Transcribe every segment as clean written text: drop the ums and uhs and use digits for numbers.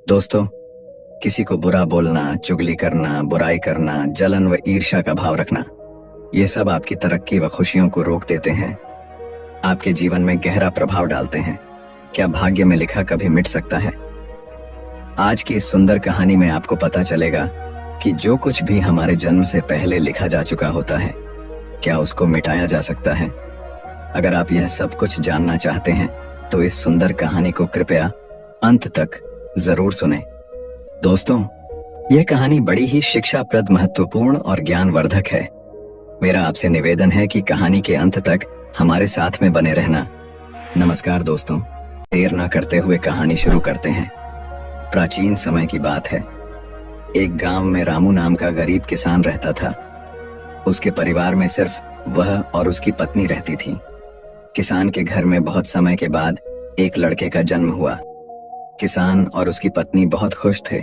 दोस्तों, किसी को बुरा बोलना, चुगली करना, बुराई करना, जलन व ईर्ष्या का भाव रखना, ये सब आपकी तरक्की व खुशियों को रोक देते हैं। आपके जीवन में गहरा प्रभाव डालते हैं। क्या भाग्य में लिखा कभी मिट सकता है? आज की इस सुंदर कहानी में आपको पता चलेगा कि जो कुछ भी हमारे जन्म से पहले लिखा जा चुका होता है, क्या उसको मिटाया जा सकता है? अगर आप यह सब कुछ जानना चाहते हैं तो इस सुंदर कहानी को कृपया अंत तक जरूर सुने। दोस्तों, यह कहानी बड़ी ही शिक्षाप्रद, महत्वपूर्ण और ज्ञानवर्धक है। मेरा आपसे निवेदन है कि कहानी के अंत तक हमारे साथ में बने रहना। नमस्कार दोस्तों, देर न करते हुए कहानी शुरू करते हैं। प्राचीन समय की बात है। एक गांव में रामू नाम का गरीब किसान रहता था। उसके परिवार में सिर्फ वह और उसकी पत्नी रहती थी। किसान के घर में बहुत समय के बाद एक लड़के का जन्म हुआ। किसान और उसकी पत्नी बहुत खुश थे।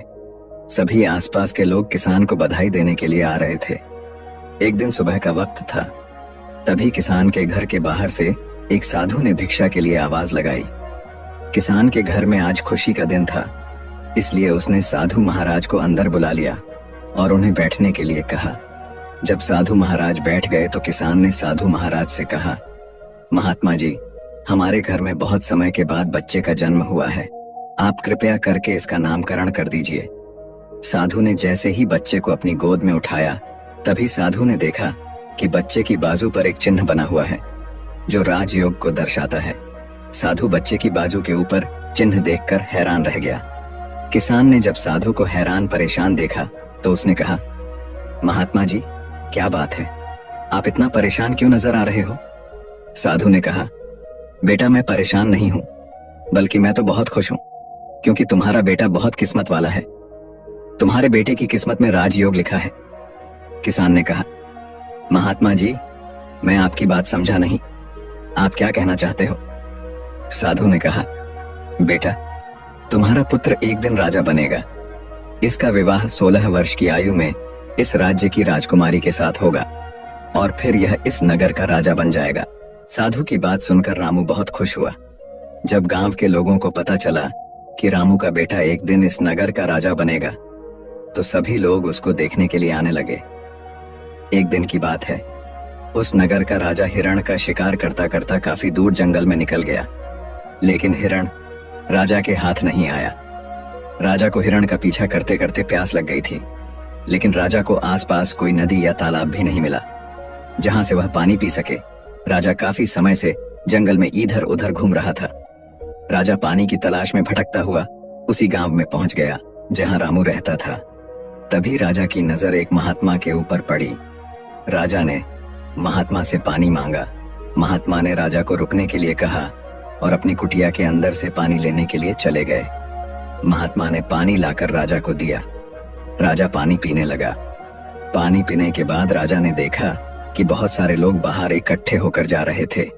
सभी आसपास के लोग किसान को बधाई देने के लिए आ रहे थे। एक दिन सुबह का वक्त था। तभी किसान के घर के बाहर से एक साधु ने भिक्षा के लिए आवाज लगाई। किसान के घर में आज खुशी का दिन था, इसलिए उसने साधु महाराज को अंदर बुला लिया और उन्हें बैठने के लिए कहा। जब साधु महाराज बैठ गए तो किसान ने साधु महाराज से कहा, महात्मा जी, हमारे घर में बहुत समय के बाद बच्चे का जन्म हुआ है। आप कृपया करके इसका नामकरण कर दीजिए। साधु ने जैसे ही बच्चे को अपनी गोद में उठाया, तभी साधु ने देखा कि बच्चे की बाजू पर एक चिन्ह बना हुआ है जो राजयोग को दर्शाता है। साधु बच्चे की बाजू के ऊपर चिन्ह देखकर हैरान रह गया। किसान ने जब साधु को हैरान परेशान देखा तो उसने कहा, महात्मा जी, क्या बात है? आप इतना परेशान क्यों नजर आ रहे हो? साधु ने कहा, बेटा, मैं परेशान नहीं हूं, बल्कि मैं तो बहुत खुश हूं, क्योंकि तुम्हारा बेटा बहुत किस्मत वाला है। तुम्हारे बेटे की किस्मत में राजयोग लिखा है। किसान ने कहा, महात्मा जी, मैं आपकी बात समझा नहीं। आप क्या कहना चाहते हो? साधु ने कहा, बेटा, तुम्हारा पुत्र एक दिन राजा बनेगा। इसका विवाह 16 वर्ष की आयु में इस राज्य की राजकुमारी के साथ होगा और फिर यह इस नगर का राजा बन जाएगा। साधु की बात सुनकर रामू बहुत खुश हुआ। जब गांव के लोगों को पता चला कि रामू का बेटा एक दिन इस नगर का राजा बनेगा, तो सभी लोग उसको देखने के लिए आने लगे। एक दिन की बात है, उस नगर का राजा हिरण का शिकार करता करता काफी दूर जंगल में निकल गया, लेकिन हिरण राजा के हाथ नहीं आया। राजा को हिरण का पीछा करते करते प्यास लग गई थी, लेकिन राजा को आसपास कोई नदी या तालाब भी नहीं मिला जहां से वह पानी पी सके। राजा काफी समय से जंगल में इधर उधर घूम रहा था। राजा पानी की तलाश में भटकता हुआ उसी गांव में पहुंच गया जहां रामू रहता था। तभी राजा की नजर एक महात्मा के ऊपर पड़ी। राजा ने महात्मा से पानी मांगा। महात्मा ने राजा को रुकने के लिए कहा और अपनी कुटिया के अंदर से पानी लेने के लिए चले गए। महात्मा ने पानी लाकर राजा को दिया। राजा पानी पीने लगा। पानी पीने के बाद राजा ने देखा कि बहुत सारे लोग बाहर इकट्ठे होकर जा रहे थे।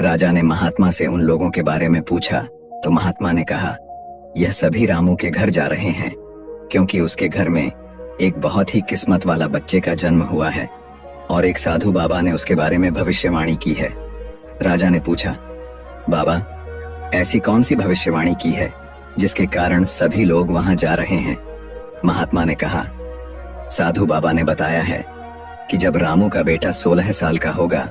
राजा ने महात्मा से उन लोगों के बारे में पूछा तो महात्मा ने कहा, यह सभी रामू के घर जा रहे हैं, क्योंकि उसके घर में एक बहुत ही किस्मत वाला बच्चे का जन्म हुआ है और एक साधु बाबा ने उसके बारे में भविष्यवाणी की है। राजा ने पूछा, बाबा, ऐसी कौन सी भविष्यवाणी की है जिसके कारण सभी लोग वहां जा रहे हैं? महात्मा ने कहा, साधु बाबा ने बताया है कि जब रामू का बेटा 16 साल का होगा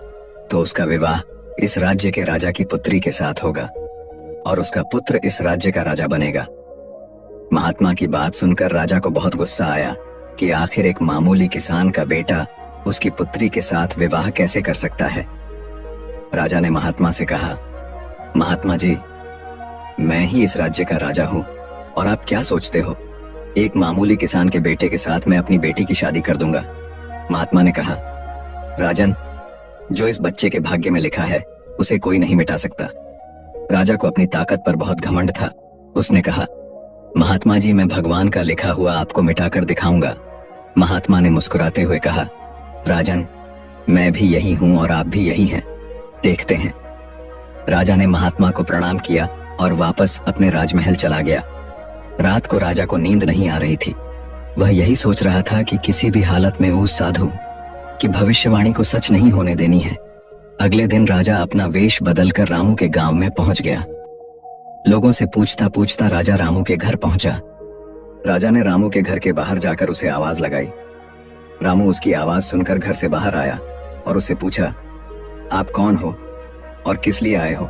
तो उसका विवाह इस राज्य के राजा की पुत्री के साथ होगा और उसका पुत्र इस राज्य का राजा बनेगा। महात्मा की बात सुनकर राजा को बहुत गुस्सा आया कि आखिर एक मामूली किसान का बेटा उसकी पुत्री के साथ विवाह कैसे कर सकता है। राजा ने महात्मा से कहा, महात्मा जी, मैं ही इस राज्य का राजा हूं और आप क्या सोचते हो, एक मामूली किसान के बेटे के साथ मैं अपनी बेटी की शादी कर दूंगा? महात्मा ने कहा, राजन, जो इस बच्चे के भाग्य में लिखा है उसे कोई नहीं मिटा सकता। राजा को अपनी ताकत पर बहुत घमंड था। उसने कहा, महात्मा जी, मैं भगवान का लिखा हुआ आपको मिटाकर दिखाऊंगा। महात्मा ने मुस्कुराते हुए कहा, राजन, मैं भी यही हूं और आप भी यही हैं, देखते हैं। राजा ने महात्मा को प्रणाम किया और वापस अपने राजमहल चला गया। रात को राजा को नींद नहीं आ रही थी। वह यही सोच रहा था कि किसी भी हालत में उस साधु की भविष्यवाणी को सच नहीं होने देनी है। अगले दिन राजा अपना वेश बदलकर रामू के गांव में पहुंच गया। लोगों से पूछता पूछता राजा रामू के घर पहुंचा राजा ने रामू के घर के बाहर जाकर उसे आवाज लगाई। रामू उसकी आवाज सुनकर घर से बाहर आया और उससे पूछा, आप कौन हो और किस लिए आए हो?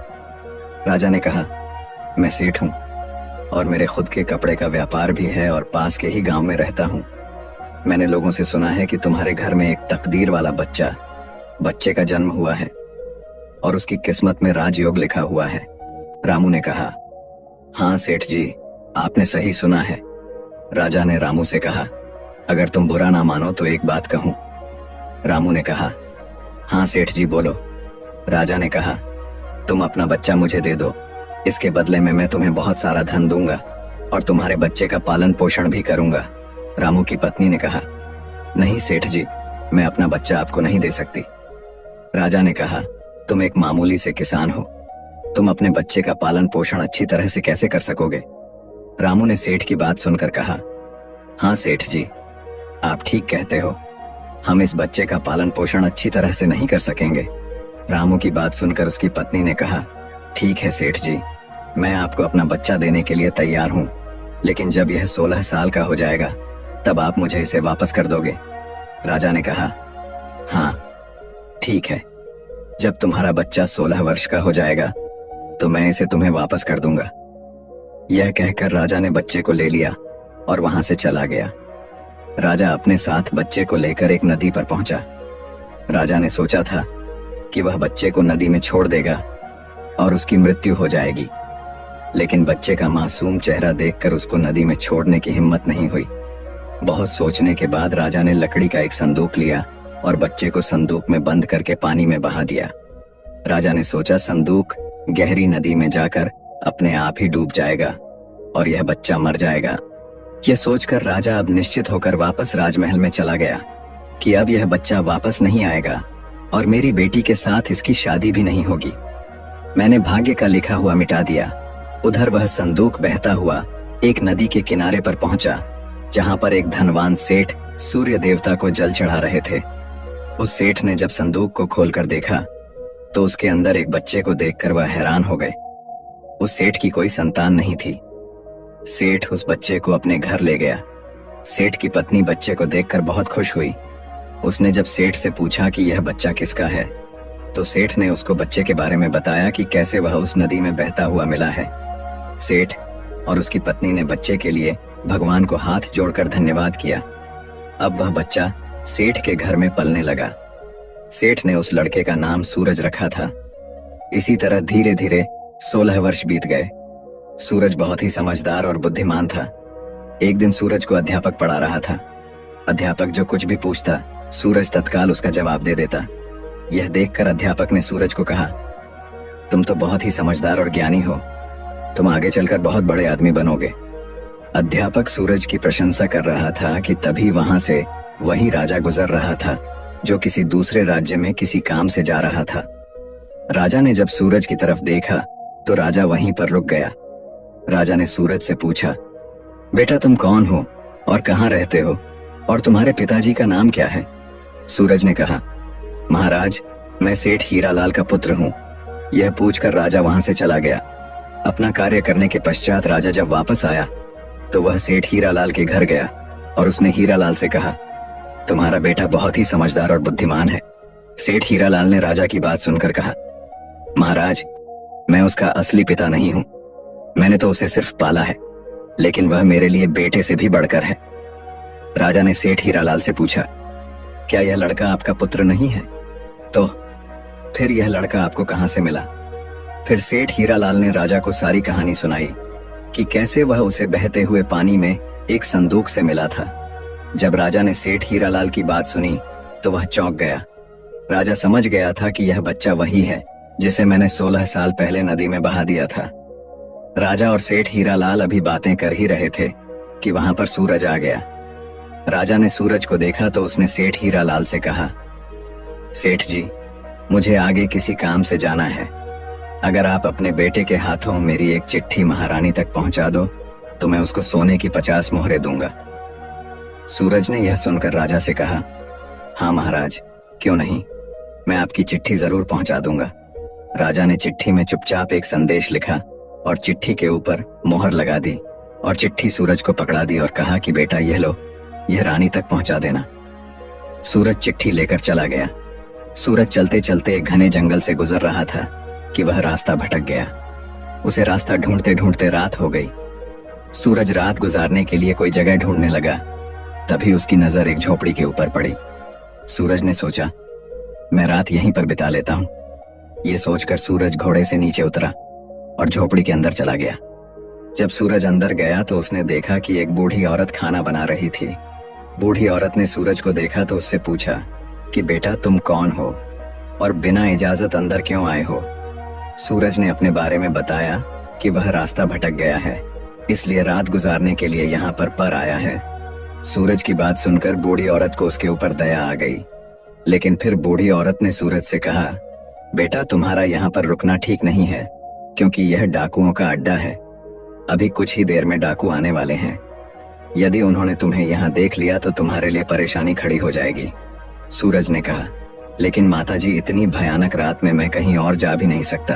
राजा ने कहा, मैं सेठ हूं और मेरे खुद के कपड़े का व्यापार भी है और पास के ही गांव में रहता हूं। मैंने लोगों से सुना है कि तुम्हारे घर में एक तकदीर वाला बच्चे का जन्म हुआ है और उसकी किस्मत में राजयोग लिखा हुआ है। रामू ने कहा, हाँ सेठ जी, आपने सही सुना है। राजा ने रामू से कहा, अगर तुम बुरा ना मानो तो एक बात कहूं। रामू ने कहा, हाँ सेठ जी बोलो। राजा ने कहा, तुम अपना बच्चा मुझे दे दो, इसके बदले में मैं तुम्हें बहुत सारा धन दूंगा और तुम्हारे बच्चे का पालन पोषण भी करूंगा। रामू की पत्नी ने कहा, नहीं सेठ जी, मैं अपना बच्चा आपको नहीं दे सकती। राजा ने कहा, तुम एक मामूली से किसान हो, तुम अपने बच्चे का पालन पोषण अच्छी तरह से कैसे कर सकोगे? रामू ने सेठ की बात सुनकर कहा, हाँ सेठ जी, आप ठीक कहते हो, हम इस बच्चे का पालन पोषण अच्छी तरह से नहीं कर सकेंगे। रामू की बात सुनकर उसकी पत्नी ने कहा, ठीक है सेठ जी, मैं आपको अपना बच्चा देने के लिए तैयार हूं, लेकिन जब यह 16 साल का हो जाएगा तब आप मुझे इसे वापस कर दोगे? राजा ने कहा, हाँ ठीक है, जब तुम्हारा बच्चा 16 वर्ष का हो जाएगा तो मैं इसे तुम्हें वापस कर दूंगा। यह कहकर राजा ने बच्चे को ले लिया और वहां से चला गया। राजा अपने साथ बच्चे को लेकर एक नदी पर पहुंचा। राजा ने सोचा था कि वह बच्चे को नदी में छोड़ देगा और उसकी मृत्यु हो जाएगी, लेकिन बच्चे का मासूम चेहरा देखकर उसको नदी में छोड़ने की हिम्मत नहीं हुई। बहुत सोचने के बाद राजा ने लकड़ी का एक संदूक लिया और बच्चे को संदूक में बंद करके पानी में बहा दिया। राजा ने सोचा संदूक गहरी नदी में जाकर अपने आप ही डूब जाएगा और यह बच्चा मर जाएगा। यह सोचकर राजा अब निश्चित होकर वापस राजमहल में चला गया कि अब यह बच्चा वापस नहीं आएगा और मेरी बेटी के साथ इसकी शादी भी नहीं होगी। मैंने भाग्य का लिखा हुआ मिटा दिया। उधर वह संदूक बहता हुआ एक नदी के किनारे पर पहुंचा, जहां पर एक धनवान सेठ सूर्य देवता को जल चढ़ा रहे थे। उस सेठ ने जब संदूक को खोलकर देखा तो उसके अंदर एक बच्चे को देखकर वह हैरान हो गए। उस सेठ की कोई संतान नहीं थी। सेठ उस बच्चे को अपने घर ले गया। सेठ की पत्नी बच्चे को देखकर बहुत खुश हुई। उसने जब सेठ से पूछा कि यह बच्चा किसका है, तो सेठ ने उसको बच्चे के बारे में बताया कि कैसे वह उस नदी में बहता हुआ मिला है। सेठ और उसकी पत्नी ने बच्चे के लिए भगवान को हाथ जोड़कर धन्यवाद किया। अब वह बच्चा सेठ के घर में पलने लगा। सेठ ने उस लड़के का नाम सूरज रखा था। इसी तरह धीरे धीरे 16 वर्ष बीत गए। सूरज बहुत ही समझदार और बुद्धिमान था। एक दिन सूरज को अध्यापक पढ़ा रहा था। अध्यापक जो कुछ भी पूछता, सूरज तत्काल उसका जवाब दे देता। यह देखकर अध्यापक ने सूरज को कहा, तुम तो बहुत ही समझदार और ज्ञानी हो, तुम आगे चलकर बहुत बड़े आदमी बनोगे। अध्यापक सूरज की प्रशंसा कर रहा था कि तभी वहां से वही राजा गुजर रहा था जो किसी दूसरे राज्य में किसी काम से जा रहा था। राजा ने जब सूरज की तरफ देखा तो राजा वहीं पर रुक गया। राजा ने सूरज से पूछा, बेटा तुम कौन हो और कहाँ रहते हो और तुम्हारे पिताजी का नाम क्या है? सूरज ने कहा, महाराज मैं सेठ हीरालाल का पुत्र हूँ। यह पूछकर राजा वहां से चला गया। अपना कार्य करने के पश्चात राजा जब वापस आया तो वह सेठ हीरालाल के घर गया और उसने हीरालाल से कहा, तुम्हारा बेटा बहुत ही समझदार और बुद्धिमान है। सेठ हीरालाल ने राजा की बात सुनकर कहा, महाराज मैं उसका असली पिता नहीं हूं, मैंने तो उसे सिर्फ पाला है, लेकिन वह मेरे लिए बेटे से भी बढ़कर है। राजा ने सेठ हीरालाल से पूछा, क्या यह लड़का आपका पुत्र नहीं है? तो फिर यह लड़का आपको कहां से मिला? फिर सेठ हीरालाल ने राजा को सारी कहानी सुनाई कि कैसे वह उसे बहते हुए पानी में एक संदूक से मिला था। जब राजा ने सेठ हीरालाल की बात सुनी तो वह चौंक गया। राजा समझ गया था कि यह बच्चा वही है जिसे मैंने 16 साल पहले नदी में बहा दिया था। राजा और सेठ हीरालाल अभी बातें कर ही रहे थे कि वहां पर सूरज आ गया। राजा ने सूरज को देखा तो उसने सेठ हीरालाल से कहा, सेठ जी मुझे आगे किसी काम से जाना है, अगर आप अपने बेटे के हाथों मेरी एक चिट्ठी महारानी तक पहुंचा दो तो मैं उसको सोने की 50 मोहरें दूंगा। सूरज ने यह सुनकर राजा से कहा, हाँ महाराज क्यों नहीं, मैं आपकी चिट्ठी जरूर पहुंचा दूंगा। राजा ने चिट्ठी में चुपचाप एक संदेश लिखा और चिट्ठी के ऊपर मोहर लगा दी और चिट्ठी सूरज को पकड़ा दी और कहा कि बेटा यह लो, यह रानी तक पहुंचा देना। सूरज चिट्ठी लेकर चला गया। सूरज चलते चलते एक घने जंगल से गुजर रहा था कि वह रास्ता भटक गया। उसे रास्ता ढूंढते ढूंढते रात हो गई। सूरज रात गुजारने के लिए कोई जगह ढूंढने लगा। तभी उसकी नजर एक झोपड़ी के ऊपर पड़ी। सूरज ने सोचा, मैं रात यहीं पर बिता लेता हूं। ये सोचकर सूरज घोड़े से नीचे उतरा और झोपड़ी के अंदर चला गया। जब सूरज अंदर गया तो उसने देखा कि एक बूढ़ी औरत खाना बना रही थी। बूढ़ी औरत ने सूरज को देखा तो उससे पूछा कि बेटा तुम कौन हो और बिना इजाजत अंदर क्यों आए हो। सूरज ने अपने बारे में बताया कि वह रास्ता भटक गया है, इसलिए रात गुजारने के लिए यहाँ पर आया है। सूरज की बात सुनकर बूढ़ी औरत को उसके ऊपर दया आ गई। लेकिन फिर बूढ़ी औरत ने सूरज से कहा, बेटा तुम्हारा यहाँ पर रुकना ठीक नहीं है, क्योंकि यह डाकुओं का अड्डा है। अभी कुछ ही देर में डाकू आने वाले हैं। यदि उन्होंने तुम्हें यहाँ देख लिया तो तुम्हारे लिए परेशानी खड़ी हो जाएगी। सूरज ने कहा, लेकिन माताजी इतनी भयानक रात में मैं कहीं और जा भी नहीं सकता।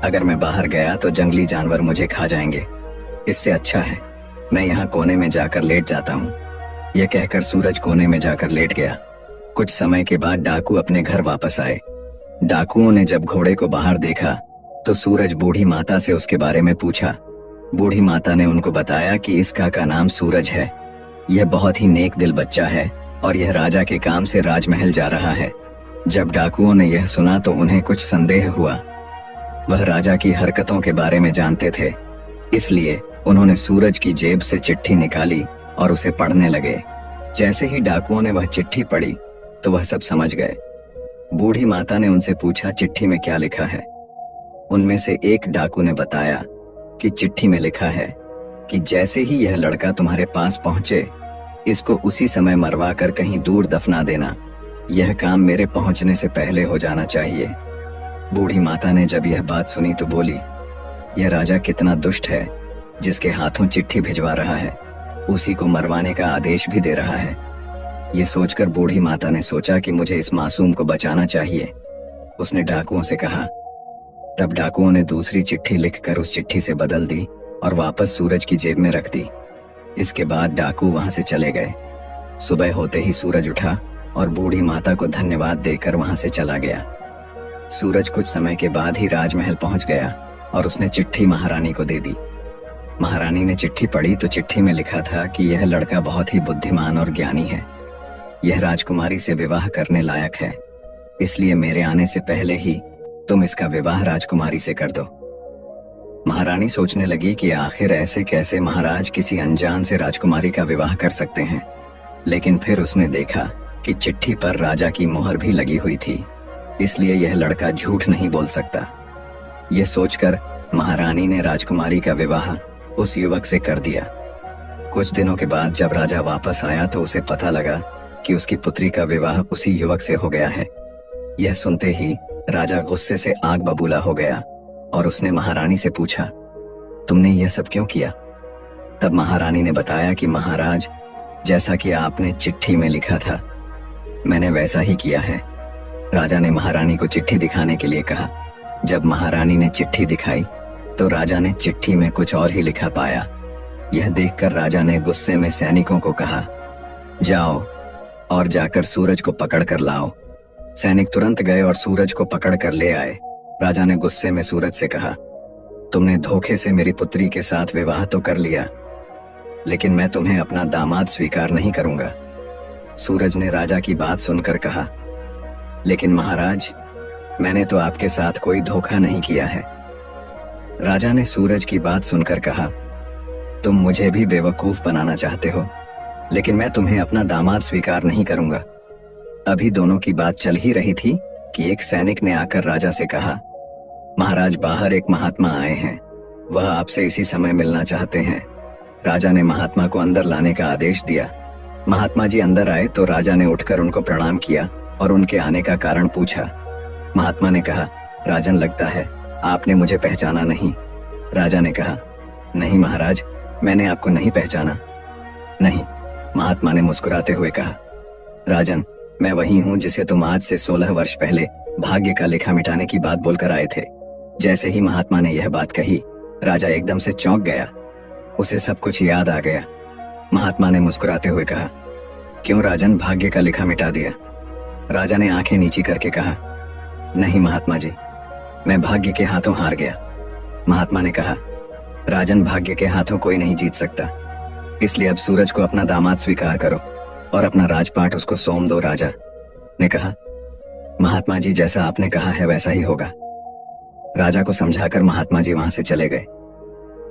अगर मैं बाहर गया तो जंगली जानवर मुझे खा जाएंगे। इससे अच्छा है मैं यहाँ कोने में जाकर लेट जाता हूँ। यह कहकर सूरज कोने में जाकर लेट गया। कुछ समय के बाद डाकू अपने घर वापस आए। डाकुओं ने जब घोड़े को बाहर देखा तो सूरज बूढ़ी माता से उसके बारे में पूछा। बूढ़ी माता ने उनको बताया कि इसका का नाम सूरज है। यह बहुत ही नेक दिल बच्चा है और यह राजा के काम से राजमहल जा रहा है। जब डाकुओं ने यह सुना तो उन्हें कुछ संदेह हुआ। वह राजा की हरकतों के बारे में जानते थे, इसलिए उन्होंने सूरज की जेब से चिट्ठी निकाली और उसे पढ़ने लगे। जैसे ही डाकुओं ने वह चिट्ठी पढ़ी तो वह सब समझ गए। बूढ़ी माता ने उनसे पूछा, चिट्ठी में क्या लिखा है। उनमें से एक डाकू ने बताया कि चिट्ठी में लिखा है कि जैसे ही यह लड़का तुम्हारे पास पहुंचे, इसको उसी समय मरवा कर कहीं दूर दफना देना। यह काम मेरे पहुंचने से पहले हो जाना चाहिए। बूढ़ी माता ने जब यह बात सुनी तो बोली, यह राजा कितना दुष्ट है, जिसके हाथों चिट्ठी भिजवा रहा है, उसी को मरवाने का आदेश भी दे रहा है। यह सोचकर बूढ़ी माता ने सोचा कि मुझे इस मासूम को बचाना चाहिए। उसने डाकुओं से कहा। तब डाकुओं ने दूसरी चिट्ठी लिखकर उस चिट्ठी से बदल दी और वापस सूरज की जेब में रख दी। इसके बाद डाकू वहां से चले गए। सुबह होते ही सूरज उठा और बूढ़ी माता को धन्यवाद देकर वहां से चला गया। सूरज कुछ समय के बाद ही राजमहल पहुंच गया और उसने चिट्ठी महारानी को दे दी। महारानी ने चिट्ठी पढ़ी तो चिट्ठी में लिखा था कि यह लड़का बहुत ही बुद्धिमान और ज्ञानी है। यह राजकुमारी से विवाह करने लायक है, इसलिए मेरे आने से पहले ही तुम इसका विवाह राजकुमारी से कर दो। महारानी सोचने लगी कि आखिर ऐसे कैसे महाराज किसी अनजान से राजकुमारी का विवाह कर सकते हैं। लेकिन फिर उसने देखा कि चिट्ठी पर राजा की मोहर भी लगी हुई थी, इसलिए यह लड़का झूठ नहीं बोल सकता। यह सोचकर महारानी ने राजकुमारी का विवाह उस युवक से कर दिया। कुछ दिनों के बाद जब राजा वापस आया तो उसे पता लगा कि उसकी पुत्री का विवाह उसी युवक से हो गया है। यह सुनते ही राजा गुस्से से आग बबूला हो गया और उसने महारानी से पूछा, तुमने यह सब क्यों किया। तब महारानी ने बताया कि महाराज, जैसा कि आपने चिट्ठी में लिखा था मैंने वैसा ही किया है। राजा ने महारानी को चिट्ठी दिखाने के लिए कहा। जब महारानी ने चिट्ठी दिखाई तो राजा ने चिट्ठी में कुछ और ही लिखा पाया। यह देखकर राजा ने गुस्से में सैनिकों को कहा, जाओ और जाकर सूरज को पकड़ कर लाओ। सैनिक तुरंत गए और सूरज को पकड़ कर ले आए। राजा ने गुस्से में सूरज से कहा, तुमने धोखे से मेरी पुत्री के साथ विवाह तो कर लिया, लेकिन मैं तुम्हें अपना दामाद स्वीकार नहीं करूंगा। सूरज ने राजा की बात सुनकर कहा, लेकिन महाराज, मैंने तो आपके साथ कोई धोखा नहीं किया है। राजा ने सूरज की बात सुनकर कहा, तुम मुझे भी बेवकूफ बनाना चाहते हो, लेकिन मैं तुम्हें अपना दामाद स्वीकार नहीं करूंगा। अभी दोनों की बात चल ही रही थी कि एक सैनिक ने आकर राजा से कहा, महाराज, बाहर एक महात्मा आए हैं, वह आपसे इसी समय मिलना चाहते हैं। राजा ने महात्मा को अंदर लाने का आदेश दिया। महात्मा जी अंदर आए तो राजा ने उठकर उनको प्रणाम किया और उनके आने का कारण पूछा। महात्मा ने कहा, राजन, लगता है आपने मुझे पहचाना नहीं। राजा ने कहा, नहीं महाराज, मैंने आपको नहीं पहचाना। नहीं, महात्मा ने मुस्कुराते हुए कहा, राजन, मैं वही हूँ जिसे तुम आज से 16 वर्ष पहले भाग्य का लेखा मिटाने की बात बोलकर आए थे। जैसे ही महात्मा ने यह बात कही, राजा एकदम से चौंक गया। उसे सब कुछ याद आ गया। महात्मा ने मुस्कुराते हुए कहा, क्यों राजन, भाग्य का लिखा मिटा दिया? राजा ने आंखें नीची करके कहा, नहीं महात्मा जी, मैं भाग्य के हाथों हार गया। महात्मा ने कहा, राजन, भाग्य के हाथों कोई नहीं जीत सकता, इसलिए अब सूरज को अपना दामाद स्वीकार करो और अपना राजपाट उसको सौंप दो। राजा ने कहा, महात्मा जी, जैसा आपने कहा है वैसा ही होगा। राजा को समझाकर महात्मा जी वहां से चले गए।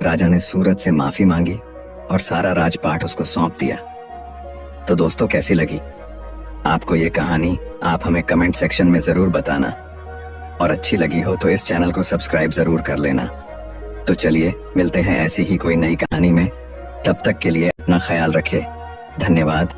राजा ने सूरज से माफी मांगी और सारा राजपाट उसको सौंप दिया। तो दोस्तों, कैसी लगी आपको ये कहानी? आप हमें कमेंट सेक्शन में जरूर बताना, और अच्छी लगी हो तो इस चैनल को सब्सक्राइब जरूर कर लेना। तो चलिए मिलते हैं ऐसी ही कोई नई कहानी में। तब तक के लिए अपना ख्याल रखें। धन्यवाद।